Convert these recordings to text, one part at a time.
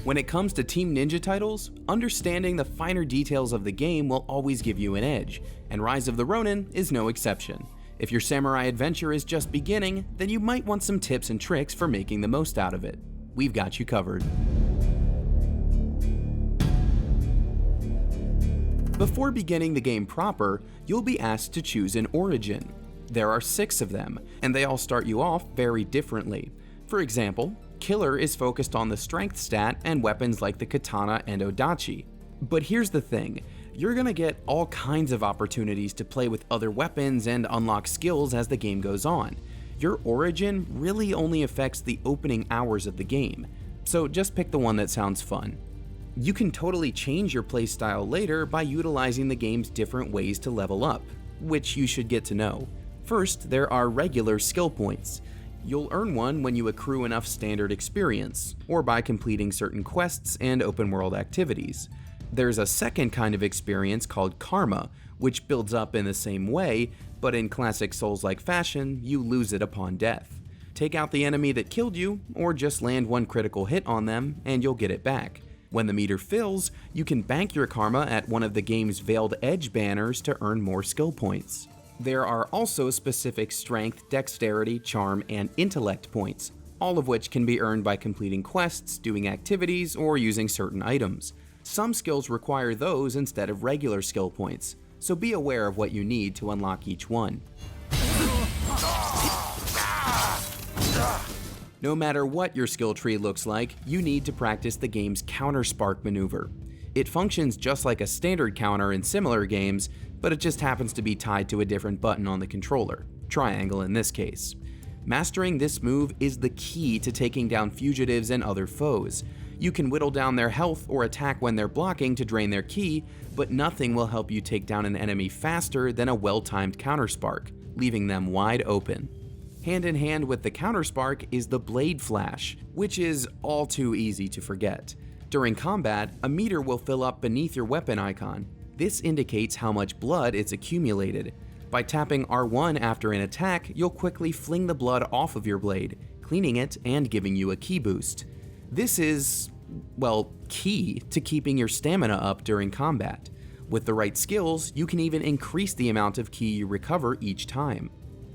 When it comes to Team Ninja titles, understanding the finer details of the game will always give you an edge, and Rise of the Ronin is no exception. If your samurai adventure is just beginning, then you might want some tips and tricks for making the most out of it. We've got you covered. Before beginning the game proper, you'll be asked to choose an origin. There are 6 of them, and they all start you off very differently. For example, Killer is focused on the strength stat and weapons like the katana and odachi. But here's the thing, you're gonna get all kinds of opportunities to play with other weapons and unlock skills as the game goes on. Your origin really only affects the opening hours of the game, so just pick the one that sounds fun. You can totally change your playstyle later by utilizing the game's different ways to level up, which you should get to know. First, there are regular skill points. You'll earn one when you accrue enough standard experience, or by completing certain quests and open world activities. There's a second kind of experience called karma, which builds up in the same way, but in classic Souls-like fashion, you lose it upon death. Take out the enemy that killed you, or just land one critical hit on them, and you'll get it back. When the meter fills, you can bank your karma at one of the game's Veiled Edge banners to earn more skill points. There are also specific strength, dexterity, charm, and intellect points, all of which can be earned by completing quests, doing activities, or using certain items. Some skills require those instead of regular skill points, so be aware of what you need to unlock each one. No matter what your skill tree looks like, you need to practice the game's counter spark maneuver. It functions just like a standard counter in similar games, but it just happens to be tied to a different button on the controller, triangle in this case. Mastering this move is the key to taking down fugitives and other foes. You can whittle down their health or attack when they're blocking to drain their ki, but nothing will help you take down an enemy faster than a well-timed counterspark, leaving them wide open. Hand in hand with the counterspark is the blade flash, which is all too easy to forget. During combat, a meter will fill up beneath your weapon icon. This indicates how much blood it's accumulated. By tapping R1 after an attack, you'll quickly fling the blood off of your blade, cleaning it and giving you a ki boost. This is, well, key to keeping your stamina up during combat. With the right skills, you can even increase the amount of ki you recover each time.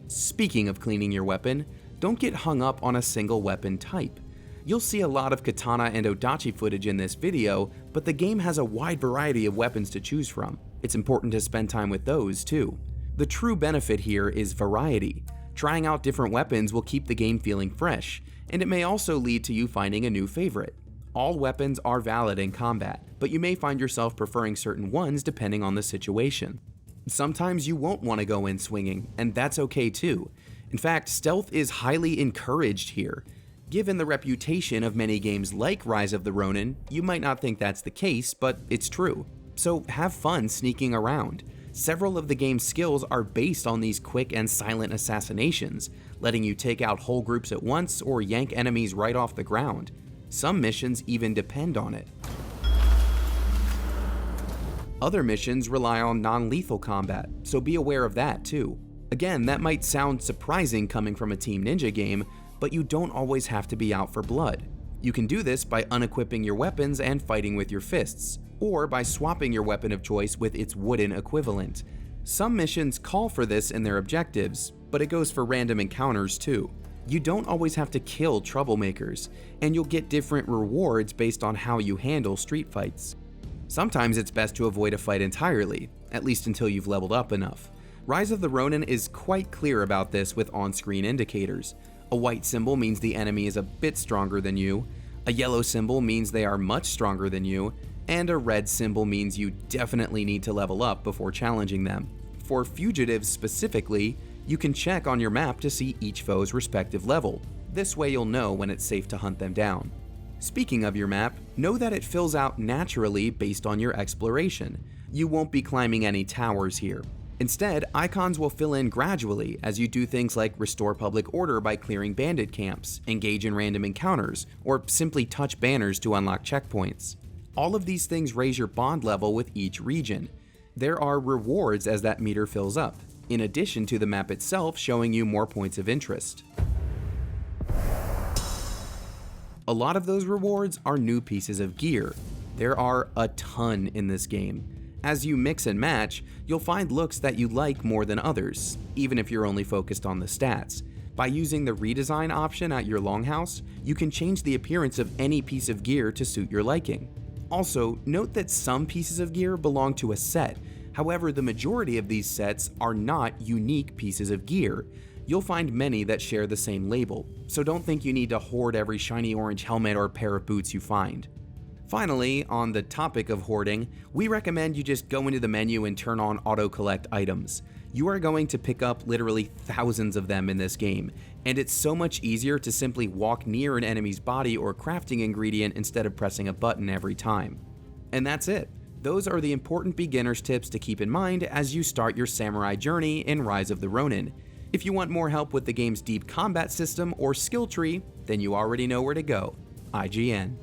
Speaking of cleaning your weapon, don't get hung up on a single weapon type. You'll see a lot of katana and odachi footage in this video, but the game has a wide variety of weapons to choose from. It's important to spend time with those too. The true benefit here is variety. Trying out different weapons will keep the game feeling fresh, and it may also lead to you finding a new favorite. All weapons are valid in combat, but you may find yourself preferring certain ones depending on the situation. Sometimes you won't want to go in swinging, and that's okay too. In fact, stealth is highly encouraged here. Given the reputation of many games like Rise of the Ronin, you might not think that's the case, but it's true. So have fun sneaking around. Several of the game's skills are based on these quick and silent assassinations, letting you take out whole groups at once or yank enemies right off the ground. Some missions even depend on it. Other missions rely on non-lethal combat, so be aware of that too. Again, that might sound surprising coming from a Team Ninja game, but you don't always have to be out for blood. You can do this by unequipping your weapons and fighting with your fists, or by swapping your weapon of choice with its wooden equivalent. Some missions call for this in their objectives, but it goes for random encounters too. You don't always have to kill troublemakers, and you'll get different rewards based on how you handle street fights. Sometimes it's best to avoid a fight entirely, at least until you've leveled up enough. Rise of the Ronin is quite clear about this with on-screen indicators. A white symbol means the enemy is a bit stronger than you, a yellow symbol means they are much stronger than you, and a red symbol means you definitely need to level up before challenging them. For fugitives specifically, you can check on your map to see each foe's respective level. This way you'll know when it's safe to hunt them down. Speaking of your map, know that it fills out naturally based on your exploration. You won't be climbing any towers here. Instead, icons will fill in gradually as you do things like restore public order by clearing bandit camps, engage in random encounters, or simply touch banners to unlock checkpoints. All of these things raise your bond level with each region. There are rewards as that meter fills up, in addition to the map itself showing you more points of interest. A lot of those rewards are new pieces of gear. There are a ton in this game. As you mix and match, you'll find looks that you like more than others, even if you're only focused on the stats. By using the redesign option at your longhouse, you can change the appearance of any piece of gear to suit your liking. Also, note that some pieces of gear belong to a set. However, the majority of these sets are not unique pieces of gear. You'll find many that share the same label, so don't think you need to hoard every shiny orange helmet or pair of boots you find. Finally, on the topic of hoarding, we recommend you just go into the menu and turn on auto-collect items. You are going to pick up literally thousands of them in this game, and it's so much easier to simply walk near an enemy's body or crafting ingredient instead of pressing a button every time. And that's it. Those are the important beginner's tips to keep in mind as you start your samurai journey in Rise of the Ronin. If you want more help with the game's deep combat system or skill tree, then you already know where to go. IGN.